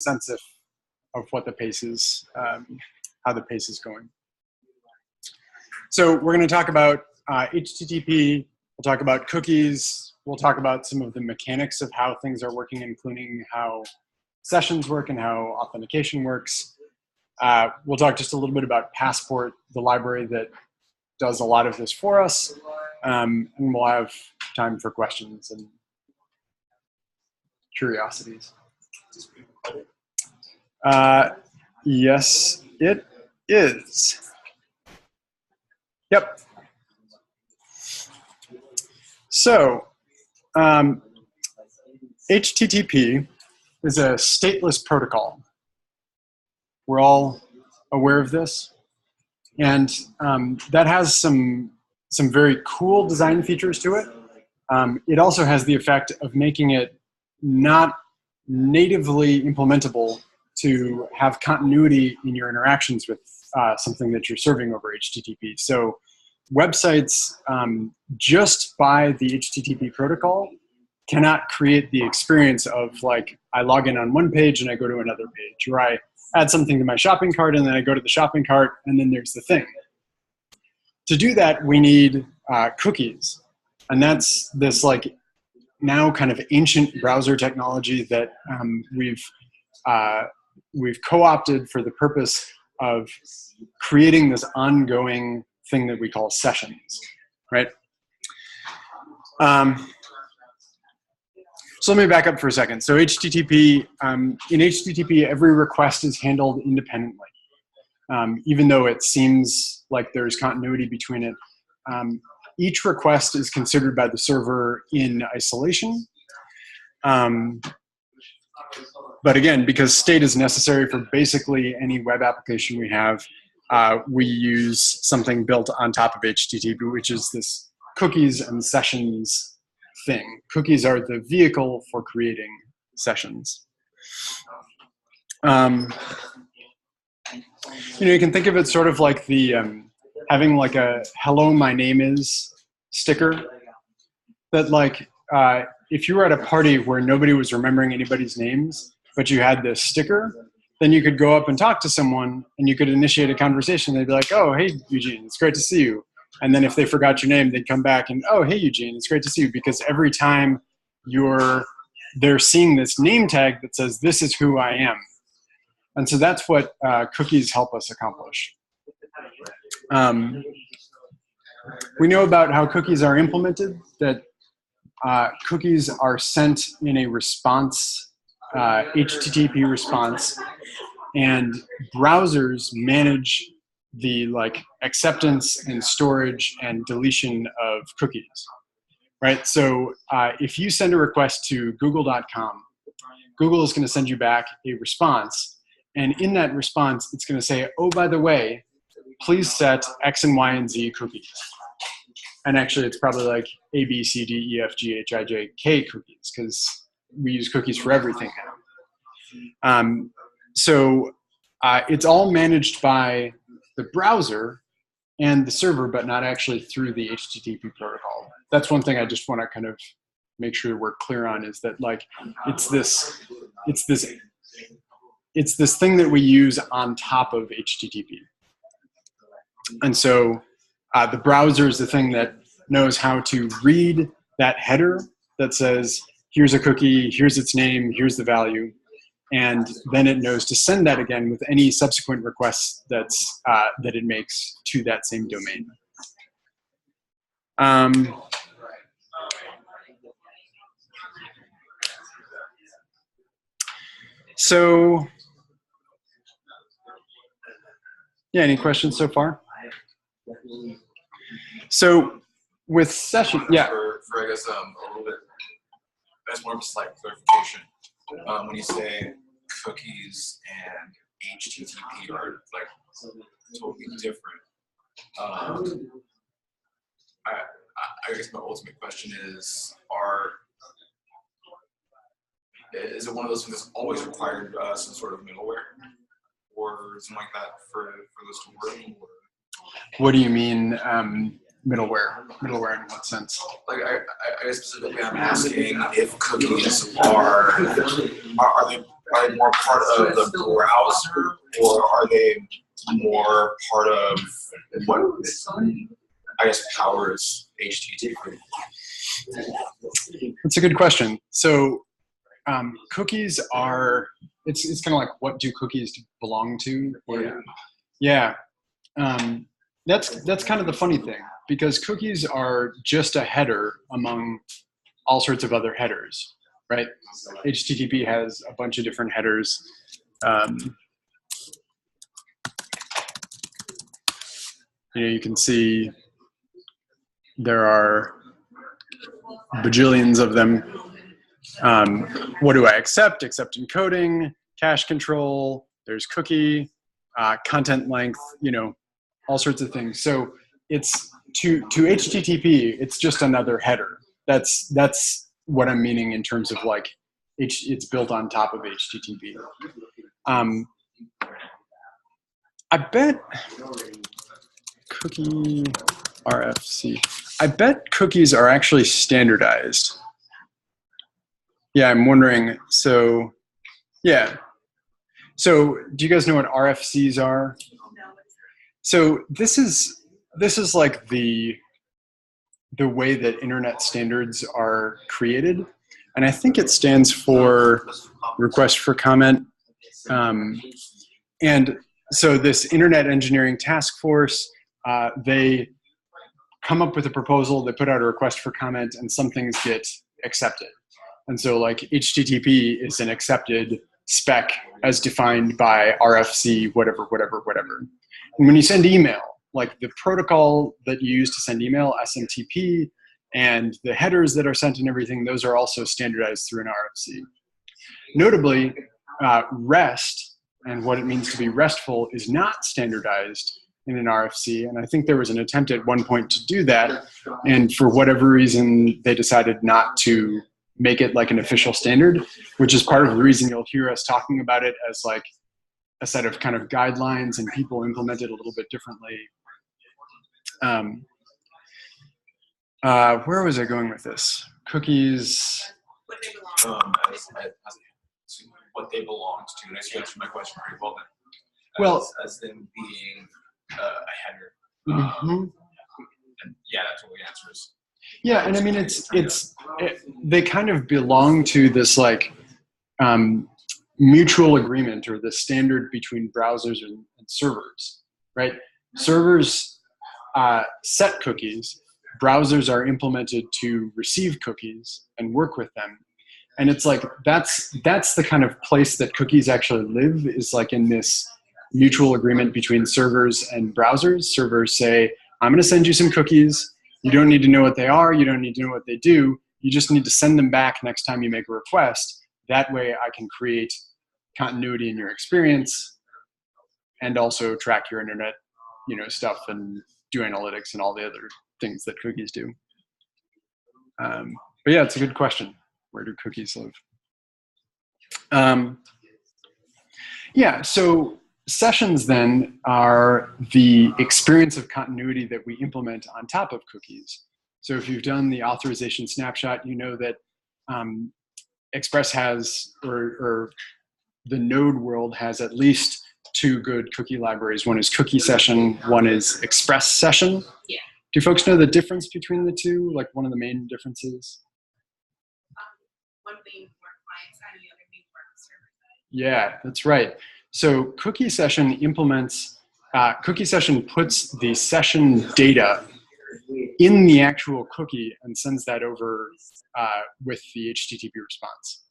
sense of what the pace is, how the pace is going. So we're going to talk about HTTP. We'll talk about cookies. We'll talk about some of the mechanics of how things are working, including how sessions work and how authentication works. We'll talk just a little bit about Passport, the library that does a lot of this for us. And we'll have time for questions and curiosities. Yes, it is. Yep. So, HTTP is a stateless protocol. We're all aware of this. And that has some very cool design features to it. It also has the effect of making it not natively implementable to have continuity in your interactions with something that you're serving over HTTP. So websites, just by the HTTP protocol, cannot create the experience of like, I log in on one page and I go to another page, or I add something to my shopping cart and then I go to the shopping cart and then there's the thing. To do that, we need cookies. And that's this like now kind of ancient browser technology that we've co-opted for the purpose of creating this ongoing thing that we call sessions, right? So let me back up for a second. So HTTP, in HTTP, every request is handled independently. Even though it seems like there's continuity between it, each request is considered by the server in isolation. But again, because state is necessary for basically any web application we have, we use something built on top of HTTP, which is this cookies and sessions thing. Cookies are the vehicle for creating sessions. You know, you can think of it sort of like the having like a "Hello, my name is" sticker. That like if you were at a party where nobody was remembering anybody's names, but you had this sticker, then you could go up and talk to someone, and you could initiate a conversation. They'd be like, "Oh, hey, Eugene, it's great to see you." And then if they forgot your name, they'd come back and, "Oh, hey, Eugene, it's great to see you," because every time they're seeing this name tag that says, "This is who I am." And so that's what cookies help us accomplish. We know about how cookies are implemented, that cookies are sent in a response, HTTP response, and browsers manage the like acceptance and storage and deletion of cookies, right? So if you send a request to google.com, Google is going to send you back a response. And in that response, it's going to say, "Oh, by the way, please set X and Y and Z cookies." And actually, it's probably like A, B, C, D, E, F, G, H, I, J, K cookies, because we use cookies for everything now. So it's all managed by the browser and the server, but not actually through the HTTP protocol. That's one thing I just want to kind of make sure we're clear on, is that like it's this thing that we use on top of HTTP. And so the browser is the thing that knows how to read that header that says, here's a cookie, here's its name, here's the value. And then it knows to send that again with any subsequent requests that it makes to that same domain. So, yeah, any questions so far? So with session, yeah. For I guess a little bit, that's more of a slight clarification. When you say cookies and HTTP are like totally different, I guess my ultimate question is it one of those things that's always required some sort of middleware or something like that for those to work? What do you mean? Middleware in what sense? Like I guess specifically, I'm asking if cookies are they more part of the browser, or are they more part of what I guess powers HTTP? That's a good question. So cookies are, it's kind of like, what do cookies belong to? Yeah. That's kind of the funny thing, because cookies are just a header among all sorts of other headers, right? HTTP has a bunch of different headers. You can see there are bajillions of them. What do I accept? Accept encoding, cache control, there's cookie, content length, all sorts of things. So it's to HTTP, it's just another header. That's what I'm meaning in terms of like, it's built on top of HTTP. I bet cookie RFC. I bet cookies are actually standardized. Yeah, I'm wondering. So, yeah. So, do you guys know what RFCs are? So this is like the way that internet standards are created, and I think it stands for request for comment. And so this Internet Engineering Task Force, they come up with a proposal, they put out a request for comment, and some things get accepted. And so like HTTP is an accepted spec as defined by RFC, whatever. And when you send email, like the protocol that you use to send email, SMTP, and the headers that are sent and everything, those are also standardized through an RFC. Notably, REST and what it means to be RESTful is not standardized in an RFC. And I think there was an attempt at one point to do that. And for whatever reason, they decided not to make it like an official standard, which is part of the reason you'll hear us talking about it as like a set of kind of guidelines, and people implement it a little bit differently. Where was I going with this? Cookies. What they belong to. And I see answered my question pretty well then. As them being a header. And yeah, that's what the answer is. Yeah, and I mean, they kind of belong to this like mutual agreement, or the standard between browsers and servers, right? Servers set cookies, browsers are implemented to receive cookies and work with them. And it's like, that's the kind of place that cookies actually live, is like in this mutual agreement between servers and browsers. Servers say, I'm going to send you some cookies. You don't need to know what they are. You don't need to know what they do. You just need to send them back next time you make a request. That way I can create continuity in your experience and also track your internet, stuff, and do analytics and all the other things that cookies do. But yeah, it's a good question. Where do cookies live? Yeah, so sessions then are the experience of continuity that we implement on top of cookies. So if you've done the authorization snapshot, you know that Express has, or the node world has, at least two good cookie libraries. One is cookie session, one is Express session. Yeah. Do folks know the difference between the two? Like one of the main differences? One being for client side and the other being for server side. Yeah, that's right. So cookie session implements, cookie session puts the session data in the actual cookie and sends that over with the HTTP response,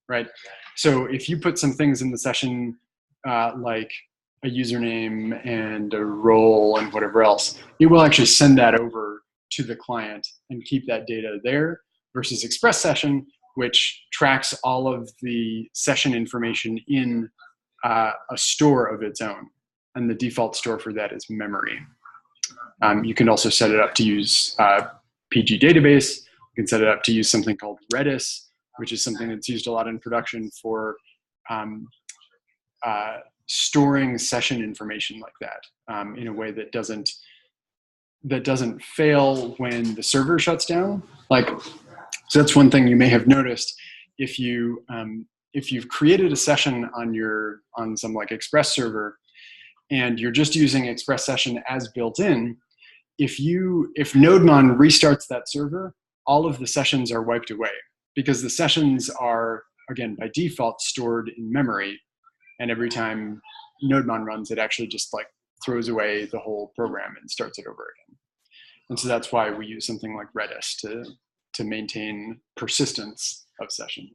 right? So if you put some things in the session like a username and a role and whatever else, it will actually send that over to the client and keep that data there, versus Express session, which tracks all of the session information in a store of its own. And the default store for that is memory. You can also set it up to use PG database. You can set it up to use something called Redis, which is something that's used a lot in production for storing session information like that in a way that doesn't that doesn't fail when the server shuts down. Like, so that's one thing you may have noticed. If you've created a session on some like Express server, and you're just using Express Session as built in, if NodeMon restarts that server, all of the sessions are wiped away, because the sessions are, again, by default stored in memory, and every time NodeMon runs, it actually just like throws away the whole program and starts it over again. And so that's why we use something like Redis to maintain persistence of sessions.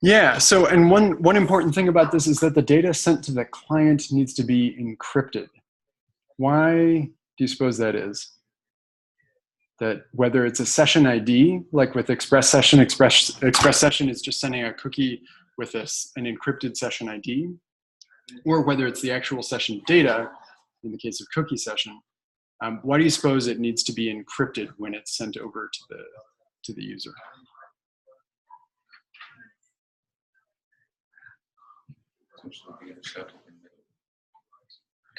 Yeah, so, and one important thing about this is that the data sent to the client needs to be encrypted. Why do you suppose that is? That whether it's a session ID, like with Express Session, Express Session is just sending a cookie with an encrypted session ID, or whether it's the actual session data, in the case of cookie session, why do you suppose it needs to be encrypted when it's sent over to the user?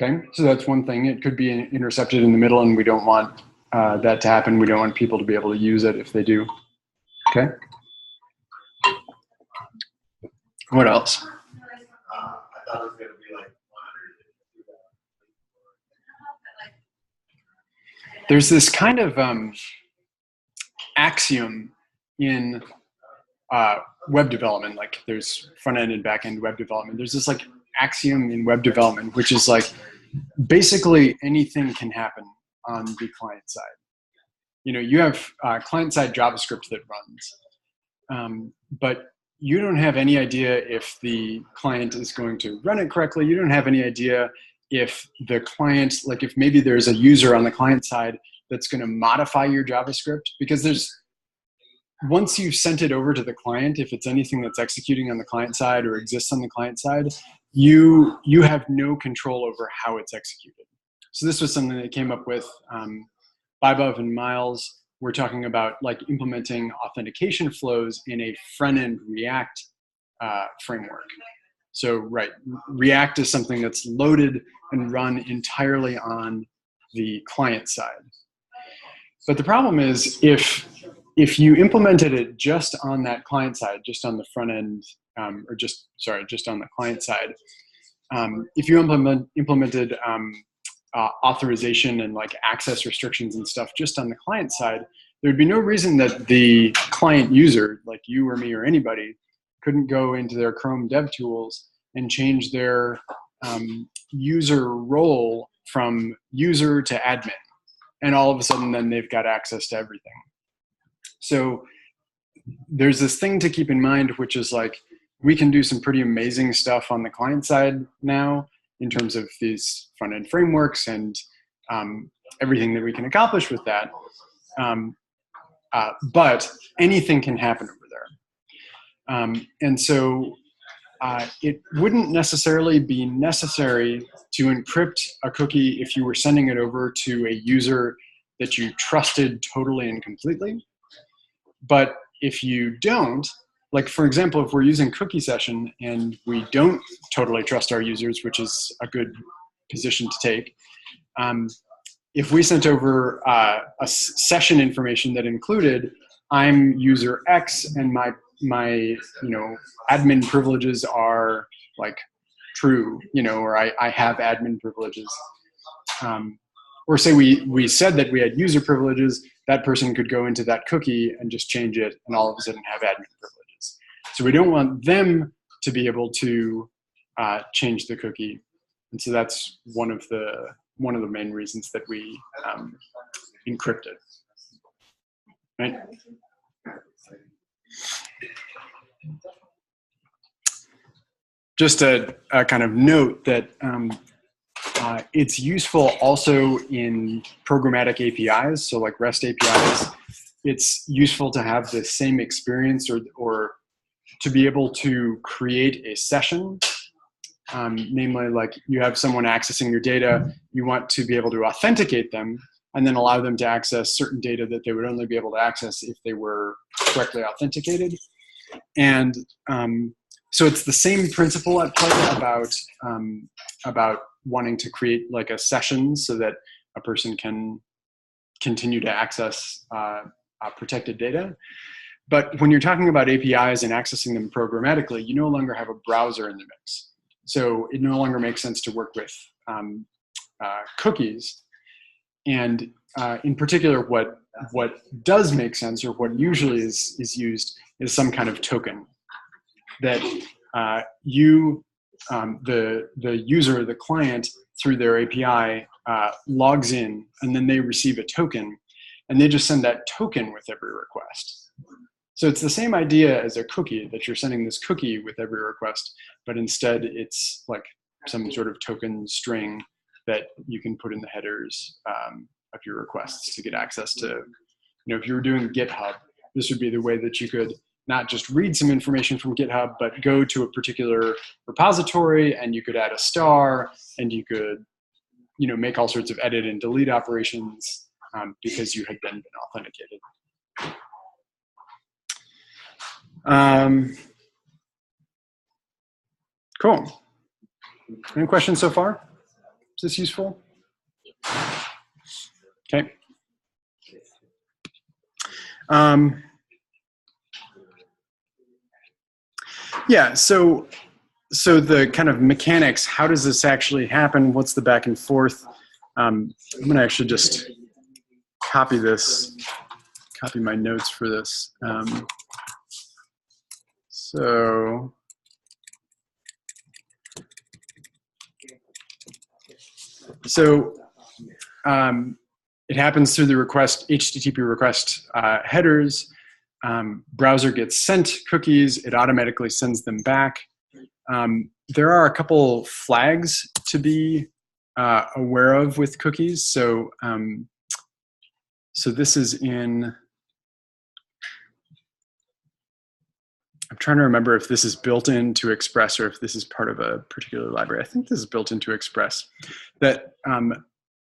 Okay, so that's one thing. It could be intercepted in the middle, and we don't want that to happen. We don't want people to be able to use it if they do. Okay. What else? I thought it was going to be like 100. There's this kind of axiom in web development, like there's front-end and back-end web development. There's this like axiom in web development, which is like basically anything can happen on the client side. You know, you have client-side JavaScript that runs, but you don't have any idea if the client is going to run it correctly. You don't have any idea if the client, like if maybe there's a user on the client side that's going to modify your JavaScript, because once you've sent it over to the client, if it's anything that's executing on the client side or exists on the client side, you have no control over how it's executed. So this was something that came up with Bybov and Miles. We're talking about like implementing authentication flows in a front-end React framework. So right, React is something that's loaded and run entirely on the client side. But the problem is if you implemented it just on that client side, just on the front end, just on the client side, if you implemented authorization and like access restrictions and stuff just on the client side, there'd be no reason that the client user, like you or me or anybody, couldn't go into their Chrome DevTools and change their user role from user to admin. And all of a sudden, then they've got access to everything. So there's this thing to keep in mind, which is like, we can do some pretty amazing stuff on the client side now in terms of these front-end frameworks and everything that we can accomplish with that. But anything can happen over there. And so it wouldn't necessarily be necessary to encrypt a cookie if you were sending it over to a user that you trusted totally and completely. But if you don't, like for example, if we're using cookie session and we don't totally trust our users, which is a good position to take, if we sent over a session information that included, I'm user X and my admin privileges are like true, or I have admin privileges. Or say we said that we had user privileges, that person could go into that cookie and just change it and all of a sudden have admin privileges. So we don't want them to be able to change the cookie. And so that's one of the main reasons that we encrypt it. Right? Just a kind of note that it's useful also in programmatic APIs, so like REST APIs. It's useful to have the same experience or to be able to create a session. Namely, like you have someone accessing your data, you want to be able to authenticate them and then allow them to access certain data that they would only be able to access if they were correctly authenticated. And So it's the same principle at play about wanting to create like a session so that a person can continue to access protected data. But when you're talking about APIs and accessing them programmatically, you no longer have a browser in the mix. So it no longer makes sense to work with cookies. And in particular, what does make sense, or what usually is used, is some kind of token that the user, the client, through their API logs in, and then they receive a token, and they just send that token with every request. So it's the same idea as a cookie, that you're sending this cookie with every request, but instead it's like some sort of token string that you can put in the headers of your requests to get access to. If you were doing GitHub, this would be the way that you could not just read some information from GitHub, but go to a particular repository, and you could add a star, and you could make all sorts of edit and delete operations because you had then been authenticated. Cool. Any questions so far? Is this useful? Okay. Yeah, so the kind of mechanics, how does this actually happen? What's the back and forth? I'm going to actually just copy my notes for this. It happens through the HTTP request headers. Browser gets sent cookies. It automatically sends them back. There are a couple flags to be aware of with cookies. So this is in. I'm trying to remember if this is built into Express or if this is part of a particular library. I think this is built into Express. That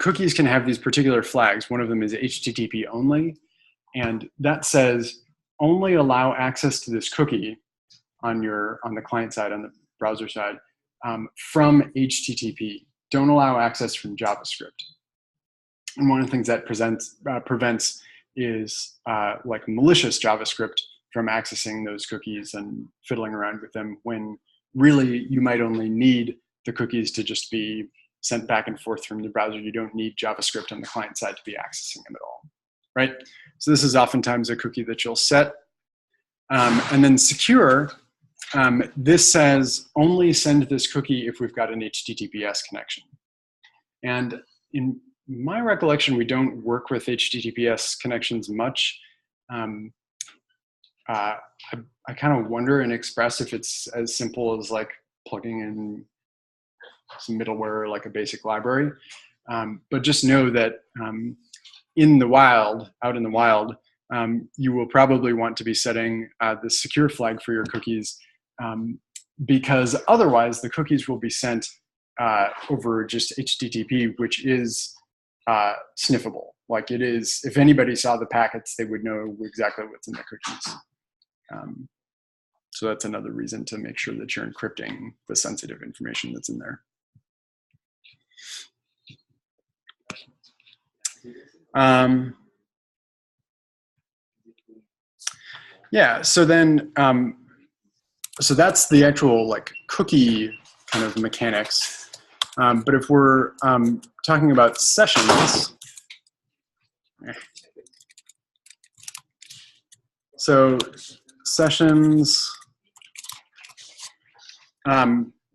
cookies can have these particular flags. One of them is HTTP only, and that says only allow access to this cookie on the client side, on the browser side, from HTTP. Don't allow access from JavaScript. And one of the things that prevents is like malicious JavaScript from accessing those cookies and fiddling around with them, when really you might only need the cookies to just be sent back and forth from the browser. You don't need JavaScript on the client side to be accessing them at all, right? So this is oftentimes a cookie that you'll set. And then secure, this says only send this cookie if we've got an HTTPS connection. And in my recollection, we don't work with HTTPS connections much. I kind of wonder in Express if it's as simple as like plugging in some middleware, like a basic library. But just know that in the wild, out in the wild, you will probably want to be setting the secure flag for your cookies, because otherwise the cookies will be sent over just HTTP, which is sniffable. Like it is, if anybody saw the packets, they would know exactly what's in the cookies. So that's another reason to make sure that you're encrypting the sensitive information that's in there. Yeah, so then, so that's the actual like cookie kind of mechanics. But if we're talking about sessions, so sessions,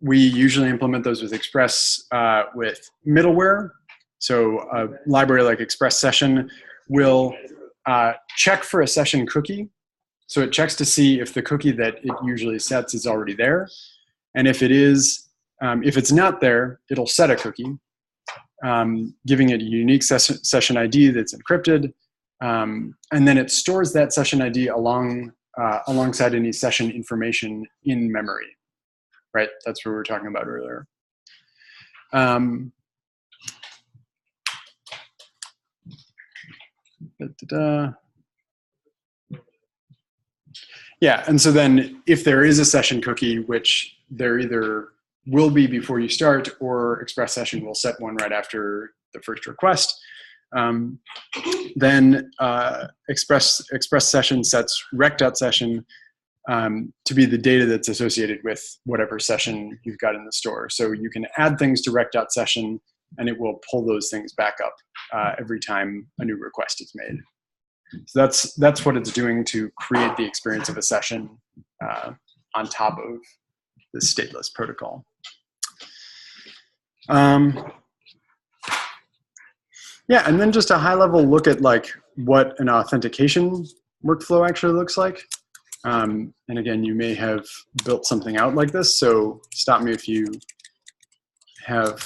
we usually implement those with Express with middleware. So a library like Express Session will check for a session cookie. So it checks to see if the cookie that it usually sets is already there. And if it is, if it's not there, it'll set a cookie, giving it a unique session ID that's encrypted. And then it stores that session ID alongside any session information in memory, right? That's what we were talking about earlier. Yeah, and so then if there is a session cookie, which there either will be before you start, or Express Session will set one right after the first request, then Express Session sets rec.session to be the data that's associated with whatever session you've got in the store. So you can add things to rec.session, and it will pull those things back up every time a new request is made. So that's what it's doing to create the experience of a session on top of the stateless protocol. Yeah, and then just a high-level look at like what an authentication workflow actually looks like. And again, you may have built something out like this, so stop me if you have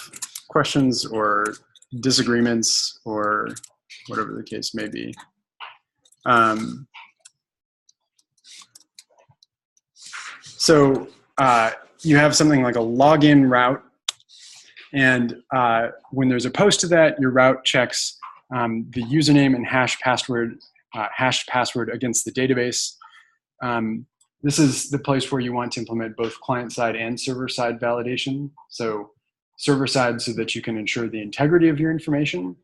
questions or disagreements or whatever the case may be. So you have something like a login route, and when there's a post to that, your route checks the username and hashed password against the database. This is the place where you want to implement both client-side and server-side validation. So server-side so that you can ensure the integrity of your information,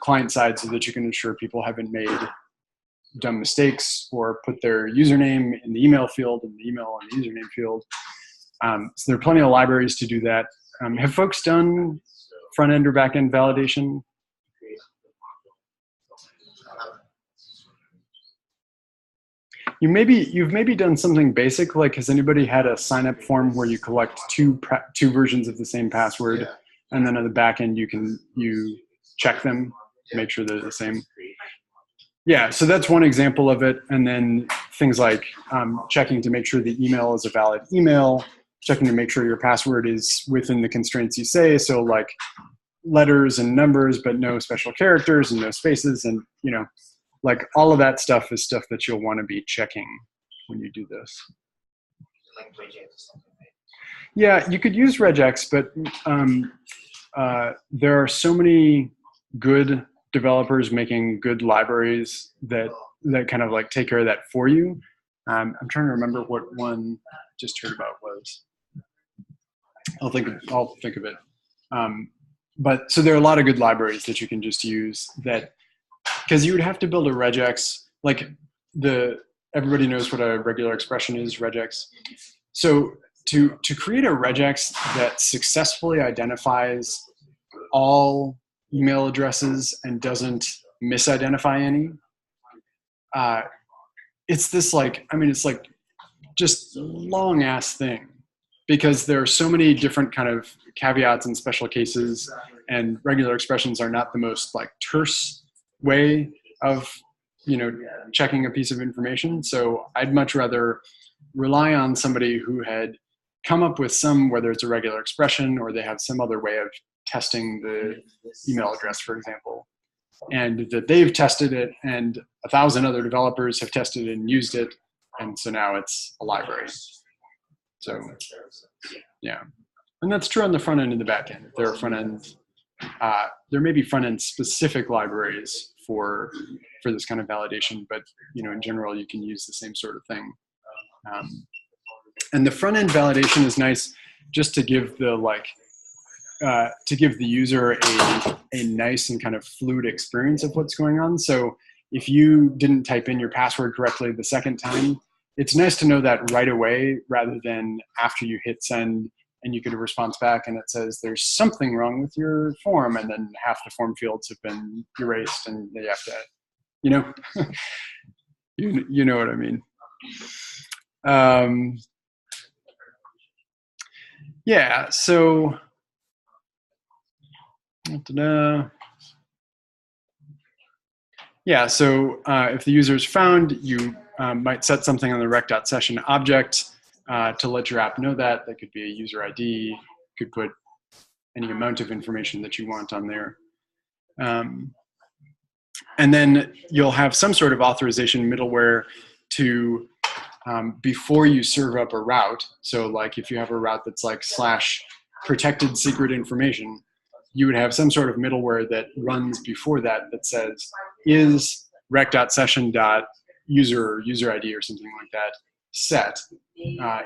client-side so that you can ensure people haven't made dumb mistakes or put their username in the email field and the email in the username field. So there are plenty of libraries to do that. Have folks done front-end or back-end validation? You've maybe done something basic, like has anybody had a sign-up form where you collect two versions of the same password, and then on the back end you check them, make sure they're the same? Yeah, so that's one example of it. And then things like checking to make sure the email is a valid email, checking to make sure your password is within the constraints you say. So like letters and numbers, but no special characters and no spaces, and like all of that stuff is stuff that you'll want to be checking when you do this. Like regex or something, right? Yeah, you could use regex, but there are so many good developers making good libraries that kind of like take care of that for you. I'm trying to remember what one I just heard about was. I'll think of it. But so there are a lot of good libraries that you can just use that, because you would have to build a regex, like everybody knows what a regular expression is, regex. So to create a regex that successfully identifies all email addresses and doesn't misidentify any, it's this it's like just long ass thing, because there are so many different kind of caveats and special cases, and regular expressions are not the most like terse way of checking a piece of information. So I'd much rather rely on somebody who had come up with some, whether it's a regular expression or they have some other way of testing the email address, for example, and that they've tested it and 1,000 other developers have tested it and used it, and so now it's a library. So yeah, and that's true on the front end and the back end. There are front end, there may be front end specific libraries for this kind of validation, but in general you can use the same sort of thing. And the front end validation is nice just to give the user a nice and kind of fluid experience of what's going on. So if you didn't type in your password correctly the second time, it's nice to know that right away rather than after you hit send and you get a response back and it says there's something wrong with your form, and then half the form fields have been erased and they have to, you know what I mean. Yeah, so yeah, so if the user is found, you might set something on the rec.session object to let your app know that. That could be a user ID, could put any amount of information that you want on there. And then you'll have some sort of authorization middleware to, before you serve up a route, so like if you have a route that's like /protected secret information, you would have some sort of middleware that runs before that says, is rec.session user ID or something like that set?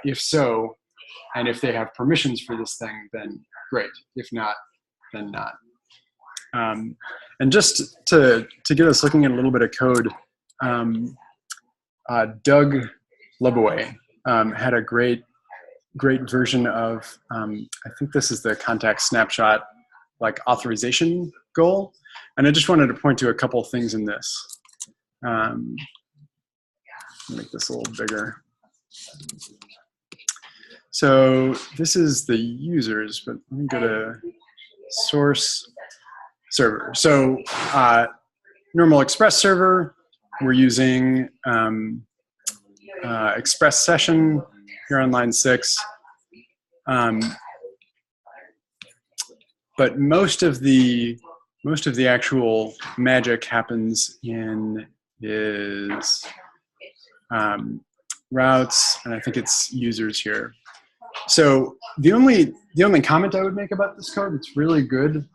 If so, and if they have permissions for this thing, then great. If not, then not. And just to get us looking at a little bit of code, Doug Leboway had a great version of, I think this is the contact snapshot, like authorization goal. And I just wanted to point to a couple things in this. Make this a little bigger. So this is the users, but let me go to source server. So normal Express server, we're using Express session here on line 6. But most of the actual magic happens in is routes, and I think it's users here. So the only comment I would make about this code, it's really good.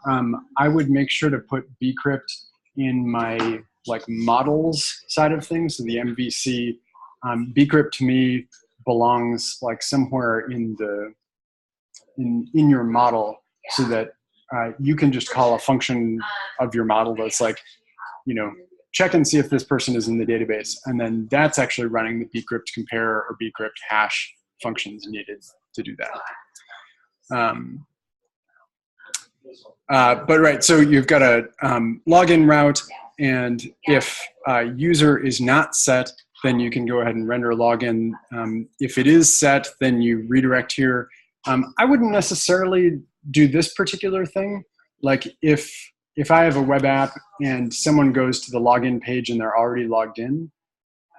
I would make sure to put bcrypt in my like models side of things. So the MVC, bcrypt to me belongs like somewhere in your model, so that you can just call a function of your model that's like, check and see if this person is in the database, and then that's actually running the bcrypt compare or bcrypt hash functions needed to do that. But right, so you've got a login route, and if user is not set, then you can go ahead and render login. If it is set, then you redirect here. I wouldn't necessarily do this particular thing. Like if I have a web app and someone goes to the login page and they're already logged in,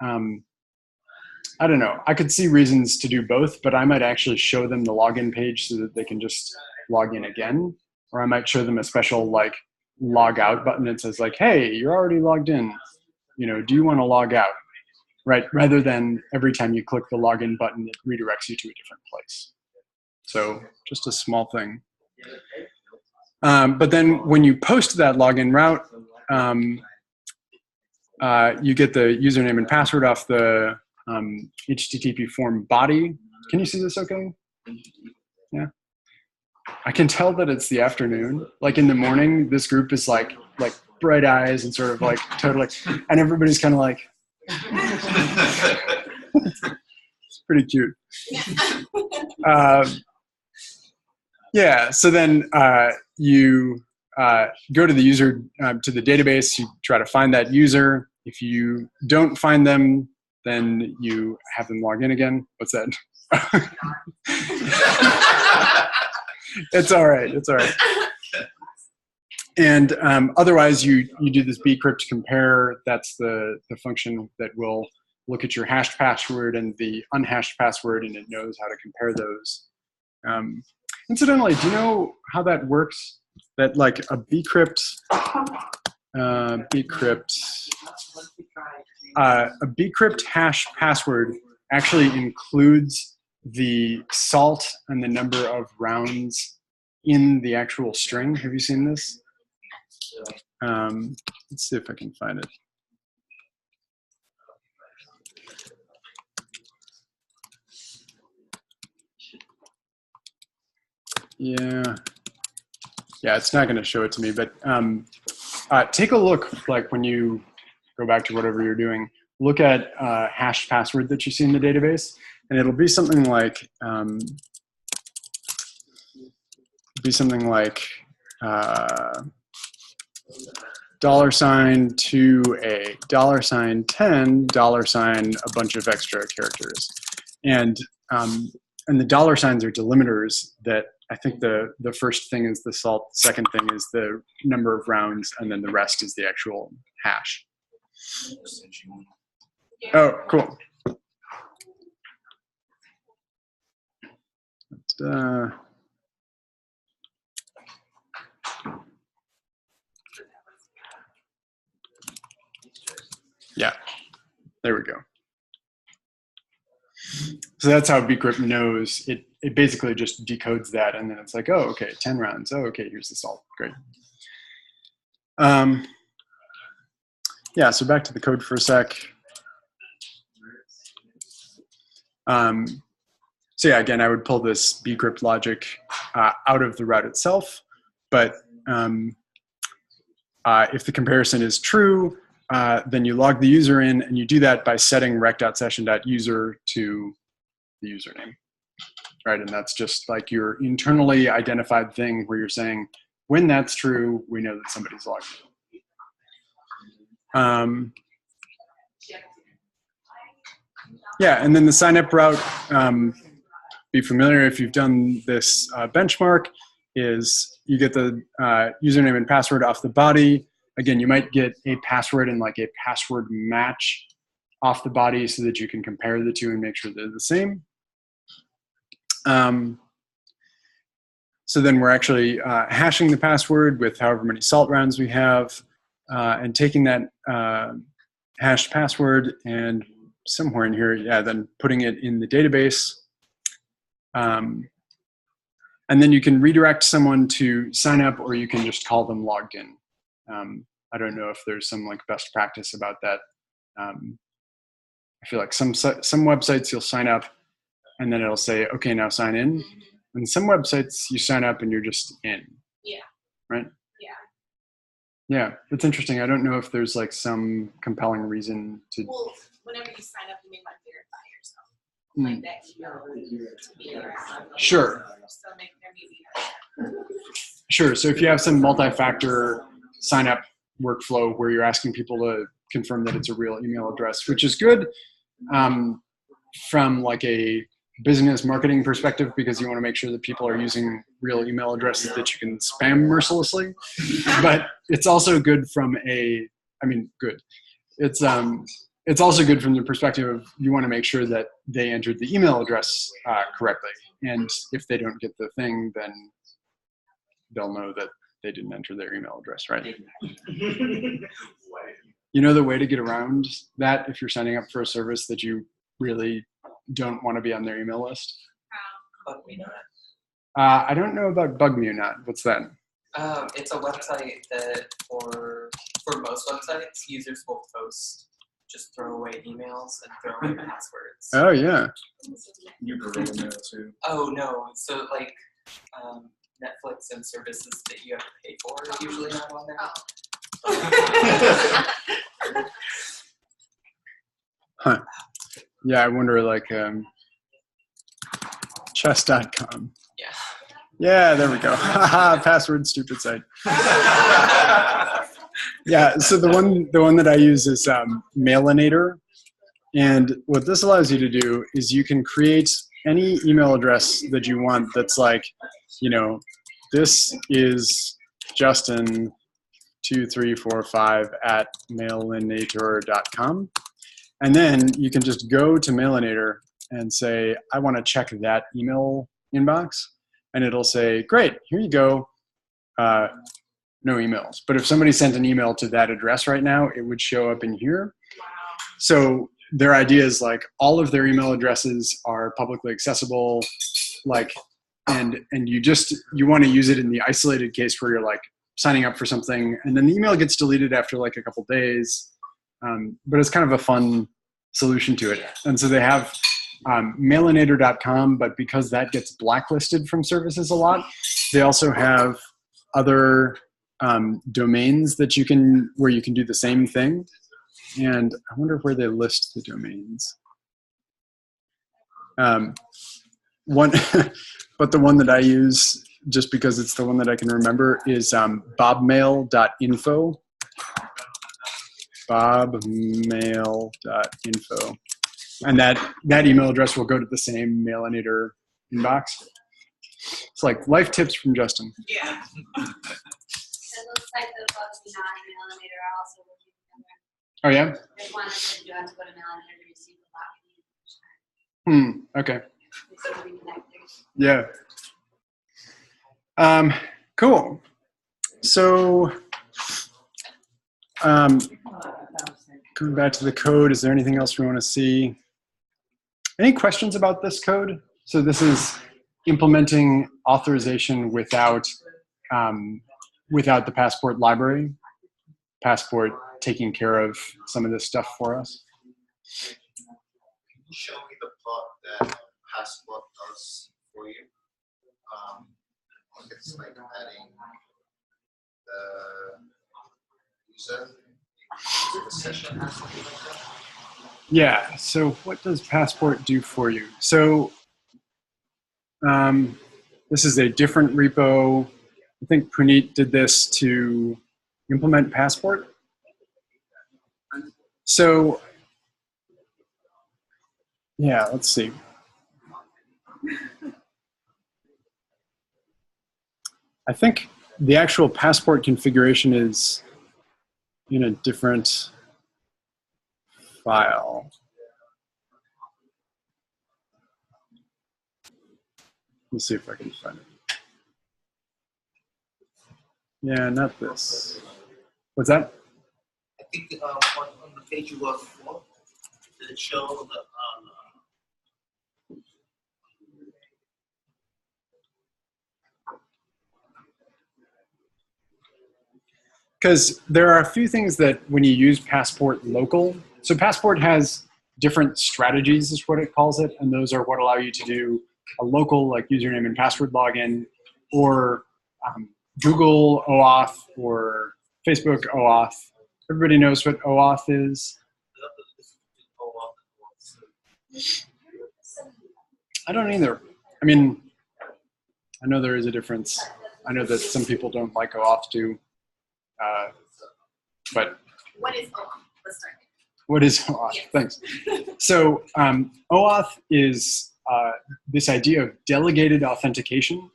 I don't know. I could see reasons to do both, but I might actually show them the login page so that they can just log in again. Or I might show them a special like log out button that says like, hey, you're already logged in. Do you want to log out? Right? Rather than every time you click the login button, it redirects you to a different place. So just a small thing. But then when you post that login route, you get the username and password off the HTTP form body. Can you see this okay? Yeah. I can tell that it's the afternoon. Like in the morning, this group is like bright eyes and sort of like totally, and everybody's kind of like, it's pretty cute. Yeah, so then you go to the user, to the database, you try to find that user. If you don't find them, then you have them log in again. What's that? It's all right, it's all right. And otherwise, you do this bcrypt compare. That's the function that will look at your hashed password and the unhashed password, and it knows how to compare those. Incidentally, do you know how that works? That like a bcrypt hash password actually includes the salt and the number of rounds in the actual string. Have you seen this? Let's see if I can find it. Yeah, it's not going to show it to me, but take a look, like when you go back to whatever you're doing, look at hashed password that you see in the database, and it'll be something like $2A, $10, $, a bunch of extra characters, and the dollar signs are delimiters that I think the first thing is the salt, second thing is the number of rounds, and then the rest is the actual hash. Oh, cool. Yeah, there we go. So that's how bcrypt knows. It basically just decodes that, and then it's like, oh, okay, 10 rounds. Oh, okay, here's the salt. Great. Yeah, so back to the code for a sec. So yeah, again, I would pull this bcrypt logic out of the route itself, but if the comparison is true, then you log the user in, and you do that by setting rec.session.user to the username, right? And that's just like your internally identified thing where you're saying, when that's true, we know that somebody's logged in. Yeah, and then the sign up route, be familiar if you've done this benchmark, is you get the username and password off the body. Again, you might get a password and like a password match off the body so that you can compare the two and make sure they're the same. So then we're actually hashing the password with however many salt rounds we have, and taking that hashed password and somewhere in here, yeah, then putting it in the database. And then you can redirect someone to sign up, or you can just call them logged in. I don't know if there's some like best practice about that. I feel like some websites you'll sign up and then it'll say, okay, now sign in. And some websites you sign up and you're just in. Yeah. Right? Yeah. Yeah, it's interesting. I don't know if there's like some compelling reason to. Well, whenever you sign up, you may want to verify yourself. Like that email to be there. Sure. So make them easier. Sure. So if you have some multi-factor sign-up workflow where you're asking people to confirm that it's a real email address, which is good from like a business marketing perspective, because you want to make sure that people are using real email addresses that you can spam mercilessly. But it's also good from good. It's also good from the perspective of you want to make sure that they entered the email address correctly. And if they don't get the thing, then they'll know that they didn't enter their email address, right? You know the way to get around that if you're signing up for a service that you really don't want to be on their email list? Bug me not. I don't know about Bug Me or Not. What's that? It's a website that for most websites, users will post just throwaway emails and throwaway passwords. Oh, yeah. You prevent email too. Oh, no. So, like, Netflix and services that you have to pay for are usually not on there. Huh. Yeah, I wonder, like, chess.com. Yeah. Yeah, there we go. Haha, password, stupid site. Yeah, so the one that I use is Mailinator. And what this allows you to do is you can create any email address that you want that's like, this is Justin2345@mailinator.com. And then you can just go to Mailinator and say, I want to check that email inbox. And it'll say, great, here you go. No emails. But if somebody sent an email to that address right now, it would show up in here. So their idea is like all of their email addresses are publicly accessible, like, and you want to use it in the isolated case where you're like signing up for something and then the email gets deleted after like a couple days. But it's kind of a fun solution to it. And so they have mailinator.com, but because that gets blacklisted from services a lot, they also have other domains that where you can do the same thing. And I wonder where they list the domains. But the one that I use, just because it's the one that I can remember, is bobmail.info. Bobmail.info. And that email address will go to the same Mailinator inbox. It's like life tips from Justin. Yeah. And those sites that above me not Mailinator are also working together. Oh, yeah? There's one that says you have to go to Mailinator to receive the login. Okay. Yeah. Yeah. Cool. So going back to the code, is there anything else we want to see? Any questions about this code? So this is implementing authorization without the Passport library. Passport taking care of some of this stuff for us. you show me the part that Passport does for you? It's like adding the user to the session or something like that. Yeah, so what does Passport do for you? So this is a different repo. I think Puneet did this to implement Passport. So yeah, let's see. I think the actual Passport configuration is in a different file. Let's see if I can find it. Yeah, not this. What's that? I think on the page you work for, did it show the Because there are a few things that when you use Passport local, so Passport has different strategies is what it calls it, and those are what allow you to do a local like username and password login, or Google OAuth or Facebook OAuth. Everybody knows what OAuth is. I don't either. I mean, I know there is a difference. I know that some people don't like OAuth too. But What is OAuth? Let's start. What is OAuth? Yes. Thanks. So OAuth is this idea of delegated authentication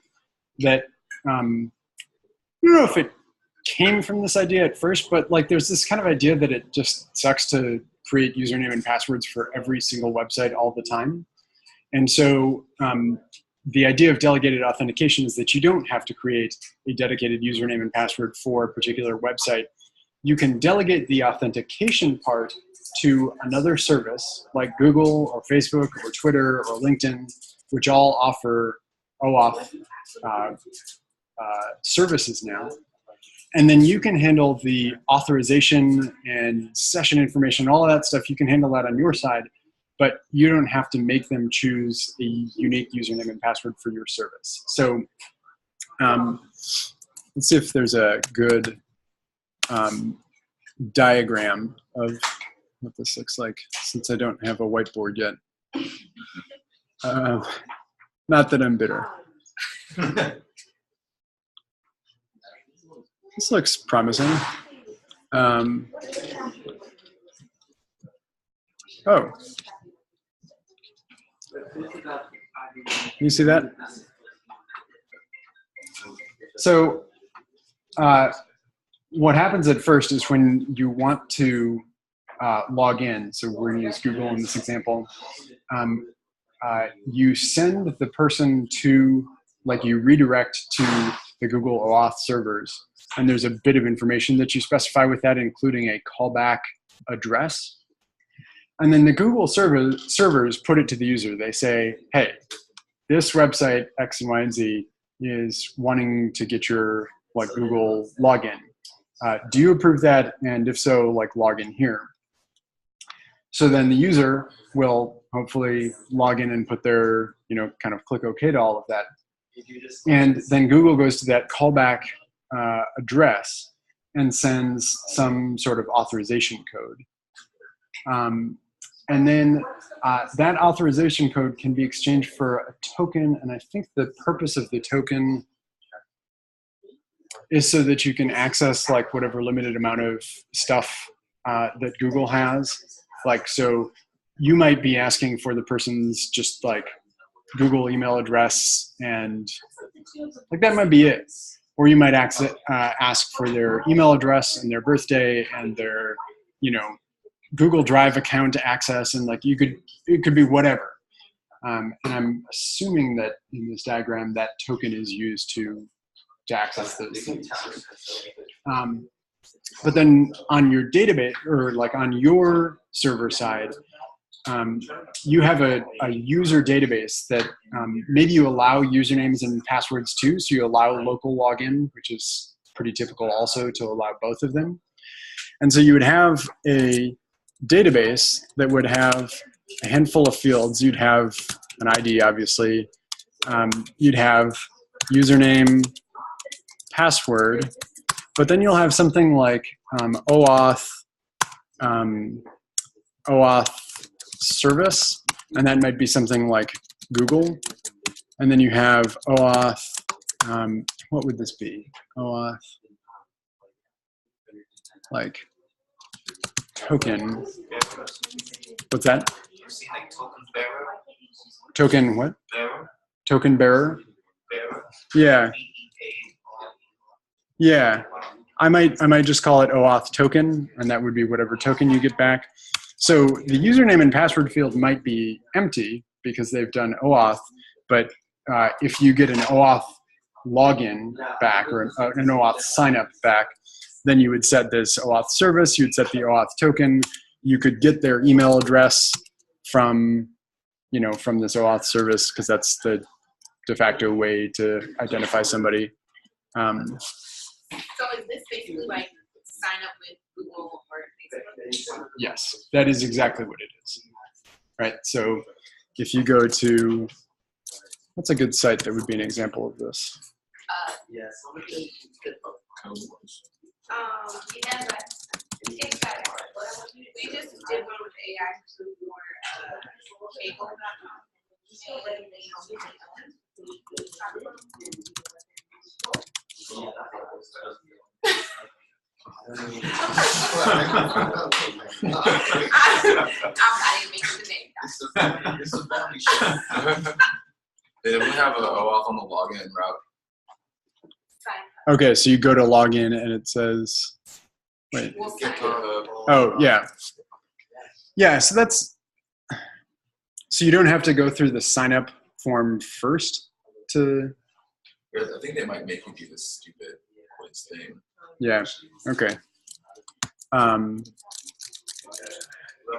that I don't know if it came from this idea at first, but like there's this kind of idea that it just sucks to create username and passwords for every single website all the time. And so the idea of delegated authentication is that you don't have to create a dedicated username and password for a particular website. You can delegate the authentication part to another service like Google or Facebook or Twitter or LinkedIn, which all offer OAuth services now. And then you can handle the authorization and session information, all of that stuff. You can handle that on your side, but you don't have to make them choose a unique username and password for your service. So let's see if there's a good diagram of what this looks like, since I don't have a whiteboard yet. Not that I'm bitter. This looks promising. Oh. You see that? So what happens at first is when you want to log in, so we're going to use Google in this example, you send the person to, like you redirect to the Google OAuth servers, and there's a bit of information that you specify with that, including a callback address. And then the Google servers put it to the user. They say, hey, this website X and Y and Z is wanting to get your like Google login. Do you approve that? And if so, like log in here. So then the user will hopefully log in and put their, kind of click OK to all of that. And then Google goes to that callback address and sends some sort of authorization code. And then that authorization code can be exchanged for a token. And I think the purpose of the token is so that you can access like whatever limited amount of stuff that Google has. Like, so you might be asking for the person's just like Google email address, and like that might be it. Or you might ask for their email address and their birthday and their, Google Drive account access, and like it could be whatever. And I'm assuming that in this diagram that token is used to access those things. But then on your database, or like on your server side, you have a user database that maybe you allow usernames and passwords to, so you allow local login, which is pretty typical also to allow both of them. And so you would have a database that would have a handful of fields. You'd have an ID, obviously. You'd have username, password, but then you'll have something like OAuth, OAuth service, and that might be something like Google. And then you have OAuth, what would this be? OAuth, like token. What's that? You see like token bearer? Token what? Bearer? Token bearer? Bearer? Yeah. BEA. Yeah. I might just call it OAuth token, and that would be whatever token you get back. So the username and password field might be empty because they've done OAuth, but if you get an OAuth login back or an OAuth sign up back, then you would set this OAuth service, you'd set the OAuth token, you could get their email address from, from this OAuth service, because that's the de facto way to identify somebody. So is this basically like sign up with Google or Facebook? Yes, that is exactly what it is. Right. So if you go to, what's a good site that would be an example of this? Yes. We have that. We just did one with AI for cable. I'm not even making the name. It's a family show. They would have a OAuth on the login route. Okay, so you go to login and it says, wait. We'll Get sign the, Oh, yeah. Yeah, so so you don't have to go through the sign up form first to, I think they might make you do this stupid quiz thing. yeah, okay. Yeah,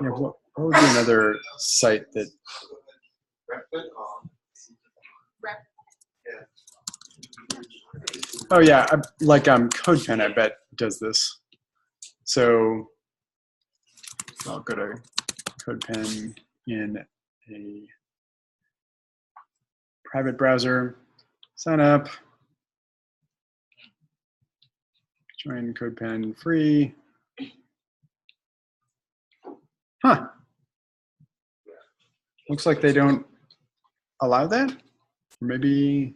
what would be another site that, oh yeah, like CodePen, I bet does this. So I'll go to CodePen in a private browser, sign up, join CodePen free. Huh. Looks like they don't allow that. Or maybe.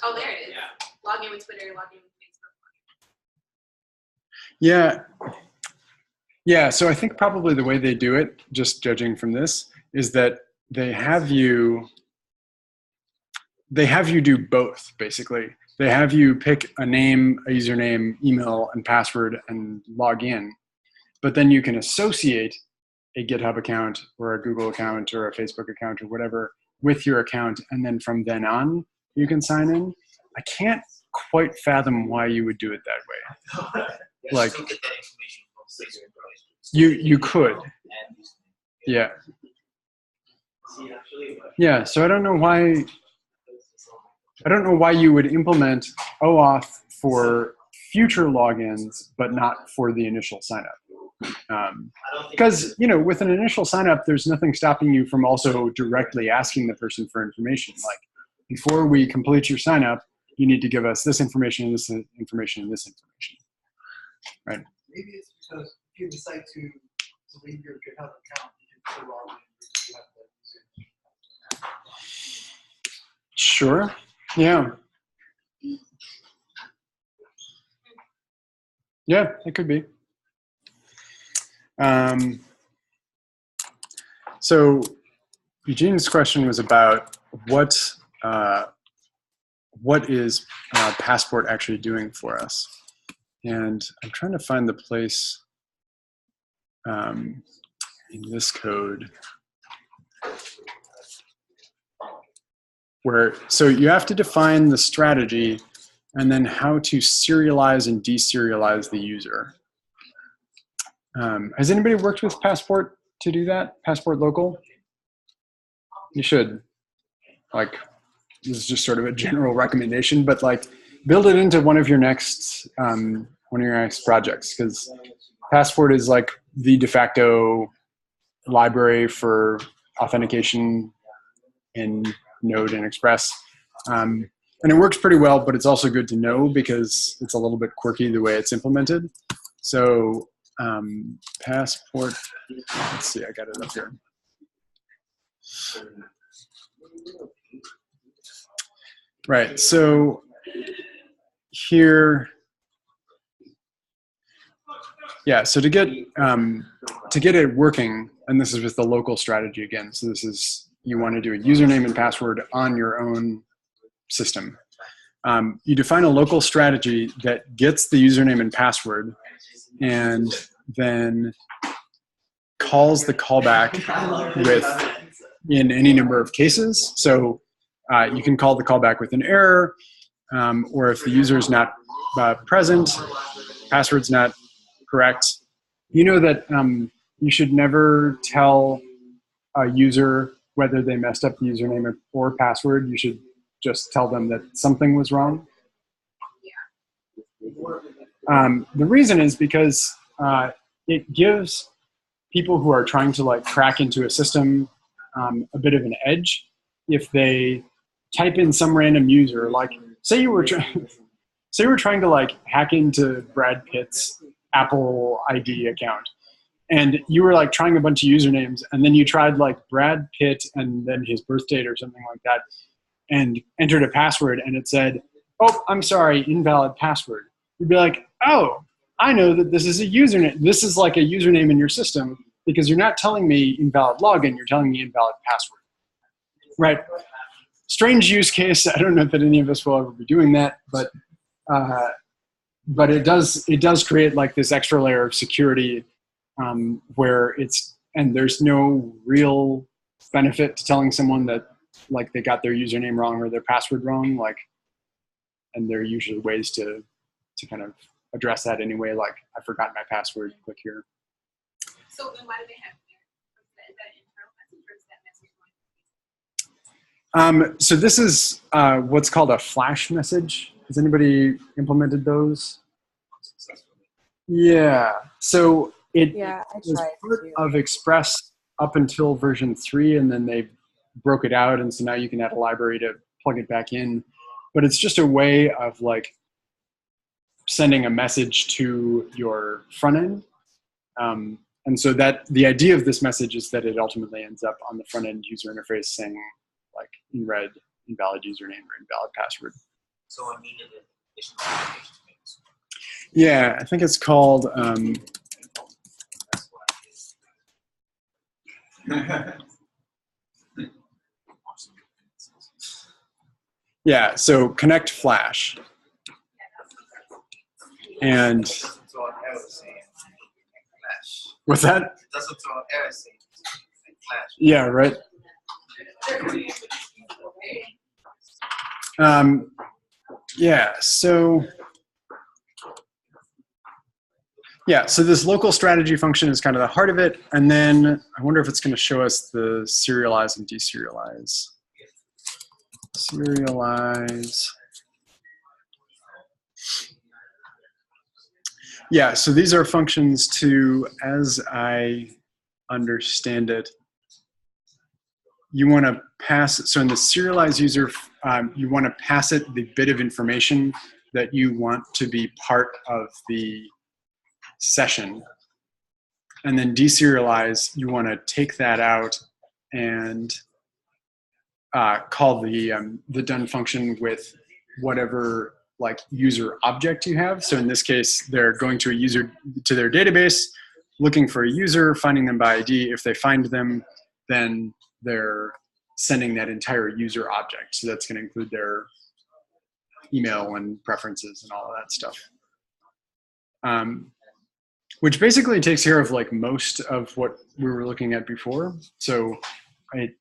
Oh, there it is. Log in with Twitter, log in with Facebook. Yeah. Yeah, so I think probably the way they do it, just judging from this, is that they have you do both, basically. They have you pick a name, a username, email, and password and log in. But then you can associate a GitHub account or a Google account or a Facebook account or whatever with your account, and then from then on, you can sign in. I can't quite fathom why you would do it that way. Like, you could. Yeah. Yeah, so I don't know why you would implement OAuth for future logins, but not for the initial signup. Because, with an initial signup, there's nothing stopping you from also directly asking the person for information. Like, before we complete your signup, you need to give us this information, and this information, and this information. Right? Maybe it's because if you decide to leave your GitHub account, you can still log in. You have to use it. Sure. Yeah. Yeah, it could be. So Eugene's question was about what is Passport actually doing for us? And I'm trying to find the place in this code where, so you have to define the strategy and then how to serialize and deserialize the user. Has anybody worked with Passport to do that? Passport local? You should. Like, this is just sort of a general recommendation, but like, build it into one of your next projects, because Passport is like the de facto library for authentication in Node and Express. And it works pretty well, but it's also good to know because it's a little bit quirky the way it's implemented. So passport, let's see, I got it up here. Right, so here, yeah, so to get it working, and this is with the local strategy again, so this is, you want to do a username and password on your own system. You define a local strategy that gets the username and password and then calls the callback in any number of cases. So you can call the callback with an error, or if the user is not present, password's not correct. You know that you should never tell a user whether they messed up the username or password. You should just tell them that something was wrong. The reason is because it gives people who are trying to like crack into a system a bit of an edge if they type in some random user, like say you were trying to like hack into Brad Pitt's Apple ID account, and you were like trying a bunch of usernames, and then you tried like Brad Pitt and then his birth date or something like that, and entered a password, and it said, "Oh, I'm sorry, invalid password." You'd be like, "Oh, I know that this is a username. This is like a username in your system because you're not telling me invalid login, you're telling me invalid password." Right? Strange use case. I don't know that any of us will ever be doing that, but it does create like this extra layer of security where and there's no real benefit to telling someone that like they got their username wrong or their password wrong, like, and there are usually ways to kind of address that anyway, like I forgot my password, click here. So then why do they have is that internal message or is that message going? So this is what's called a flash message. Has anybody implemented those? Yeah. So it was part of Express up until version 3, and then they broke it out, and so now you can add a library to plug it back in. But it's just a way of like sending a message to your front end. And so that the idea of this message is that it ultimately ends up on the front end user interface saying like in red, invalid username or invalid password. So I needed additional application to Yeah, I think it's called, yeah, so Connect Flash. And what's that? That's what error saying. Flash. Yeah, right. Yeah, so this local strategy function is kind of the heart of it, and then I wonder if it's going to show us the serialize and deserialize. Serialize. Yeah, so these are functions to, as I understand it, you want to pass, so in the serialize user, you want to pass it the bit of information that you want to be part of the session. And then deserialize, you want to take that out and call the done function with whatever like user object you have. So in this case, they're going to a user, to their database, looking for a user, finding them by ID. If they find them, then they're sending that entire user object. So that's going to include their email and preferences and all of that stuff. Which basically takes care of like most of what we were looking at before. So it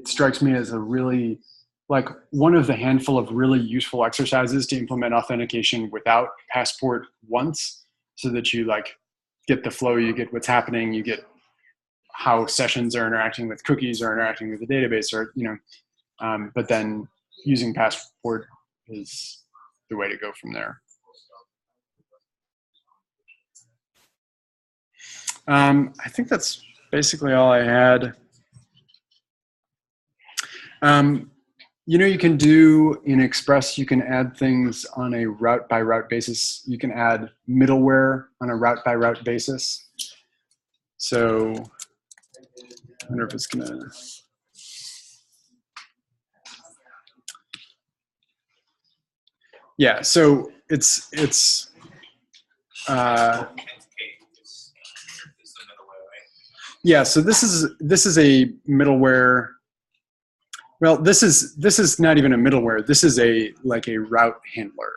strikes me as a really, like one of the handful of really useful exercises to implement authentication without Passport once, so that you like get the flow, you get what's happening, you get how sessions are interacting with cookies or interacting with the database, or but then using Passport is the way to go from there. I think that's basically all I had. You know, you can do in Express, you can add things on a route by route basis. You can add middleware on a route by route basis. So I wonder if it's gonna. Yeah, so it's yeah, so this is a middleware. Well, this is not even a middleware. This is a route handler.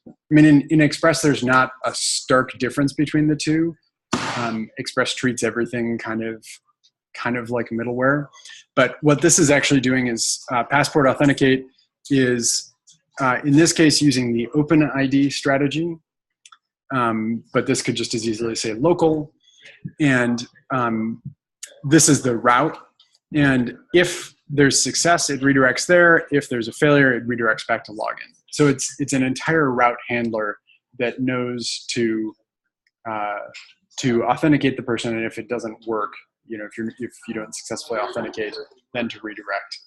I mean, in Express, there's not a stark difference between the two. Express treats everything kind of like middleware. But what this is actually doing is Passport Authenticate is, in this case, using the OpenID strategy. But this could just as easily say local. And this is the route. And if there's success, it redirects there. If there's a failure, it redirects back to login. So it's an entire route handler that knows to authenticate the person, and if it doesn't work, you know, if you don't successfully authenticate, then to redirect.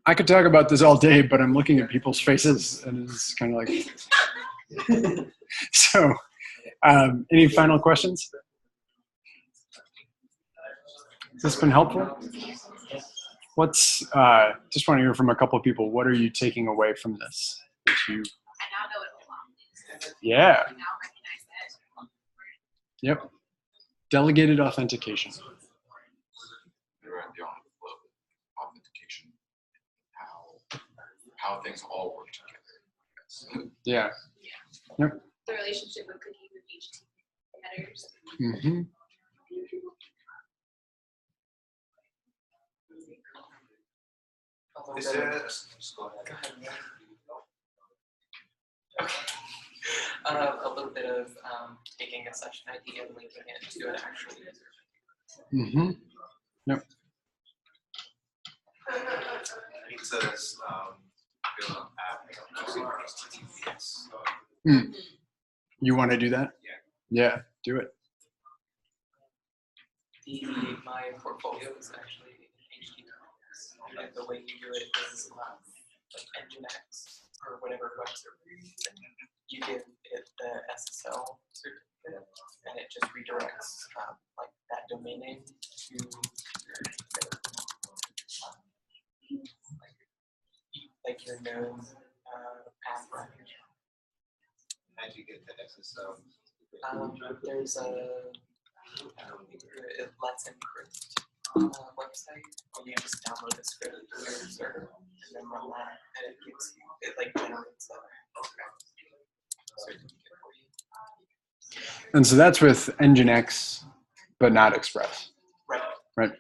I could talk about this all day, but I'm looking at people's faces, and it's kind of like so. Any final questions? Has this been helpful? What's just want to hear from a couple of people. What are you taking away from this? That you, I now know what belongs. yeah. I now recognize that. Yep. Delegated authentication. They're at the authentication, how things all work together. Yeah. Yep. The relationship with cookies and HTTP headers. Mm-hmm. A Is little there, bit go ahead. Okay. A little bit of taking a session ID and linking it to an actual user. Mm-hmm. Yep. It says build an app using HTTPS. Mm. You want to do that? Yeah. Yeah, do it. My portfolio is actually HTTPS, and the way you do it is like Nginx or whatever web server you're using. You give it the SSL certificate, and it just redirects like that domain name to like your known path record. How do you get the SSL? There's it lets encrypt on a website, and you just download the script to your server and then run that, and it gives you, it like generates a certificate for you. And so that's with Nginx, but not Express. Right. Right.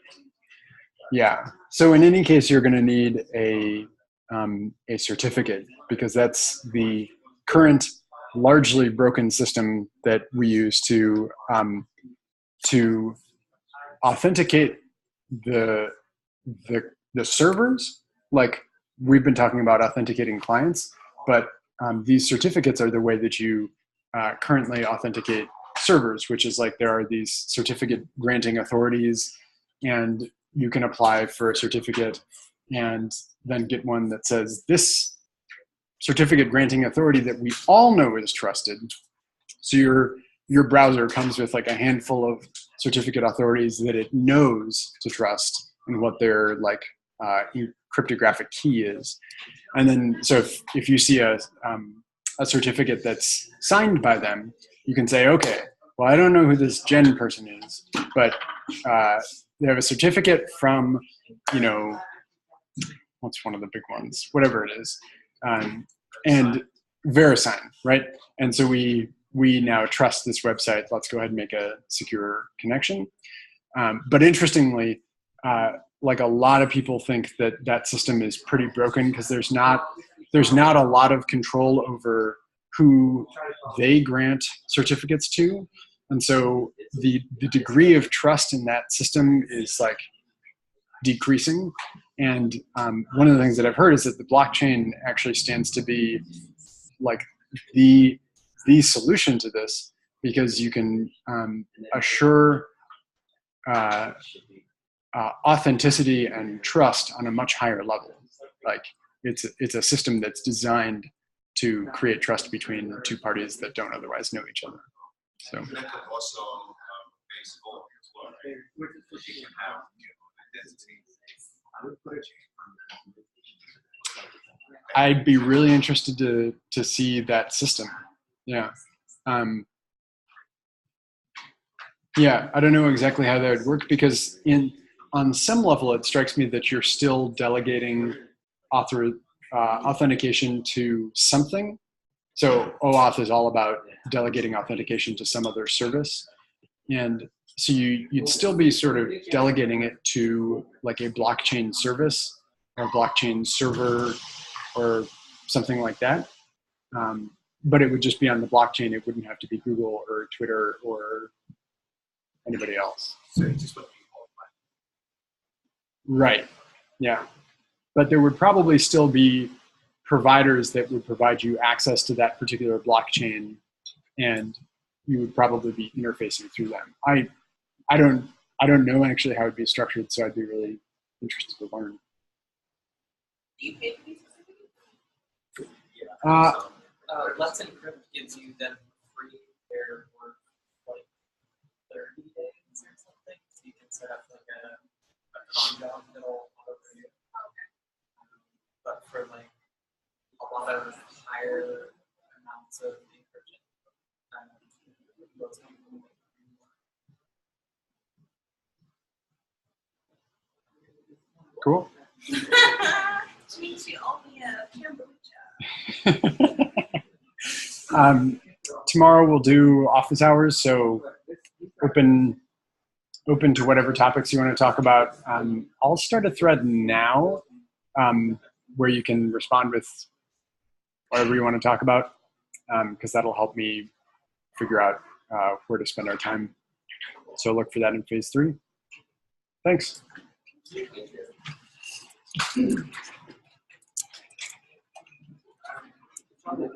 Yeah. So in any case, you're going to need a certificate, because that's the current largely broken system that we use to authenticate the servers. Like we've been talking about authenticating clients, but these certificates are the way that you currently authenticate servers, which is like there are these certificate granting authorities, and you can apply for a certificate and then get one that says this certificate granting authority that we all know is trusted. So your browser comes with like a handful of certificate authorities that it knows to trust and what their like cryptographic key is. And then so if you see a certificate that's signed by them, you can say, okay, well, I don't know who this Jen person is, but they have a certificate from, you know, what's one of the big ones, whatever it is, and VeriSign, right? And so we now trust this website. Let's go ahead and make a secure connection. But interestingly, like a lot of people think that that system is pretty broken because there's not a lot of control over who they grant certificates to. And so the degree of trust in that system is like decreasing. And one of the things that I've heard is that the blockchain actually stands to be like the the solution to this, because you can assure authenticity and trust on a much higher level. Like it's a system that's designed to create trust between two parties that don't otherwise know each other. So That could also base goal as well, right? You can have identity. I'd be really interested to see that system. Yeah. Yeah, I don't know exactly how that would work, because on some level it strikes me that you're still delegating authentication to something. So OAuth is all about delegating authentication to some other service. And so you'd still be sort of delegating it to like a blockchain service or a blockchain server or something like that. But it would just be on the blockchain. It wouldn't have to be Google or Twitter or anybody else. So it just wouldn't be qualified. Right. Yeah. But there would probably still be providers that would provide you access to that particular blockchain, and you would probably be interfacing through them. I don't know actually how it'd be structured, so I'd be really interested to learn. Do you pay for these? Let's Encrypt gives you them free there for like 30 days or something. So you can set up like a conjob that'll auto you. But for like a lot of higher amounts of encryption, those people Cool. Means you owe me a Kimberly job. Tomorrow we'll do office hours, so open to whatever topics you want to talk about. I'll start a thread now where you can respond with whatever you want to talk about, because that'll help me figure out where to spend our time. So look for that in phase 3. Thanks. probably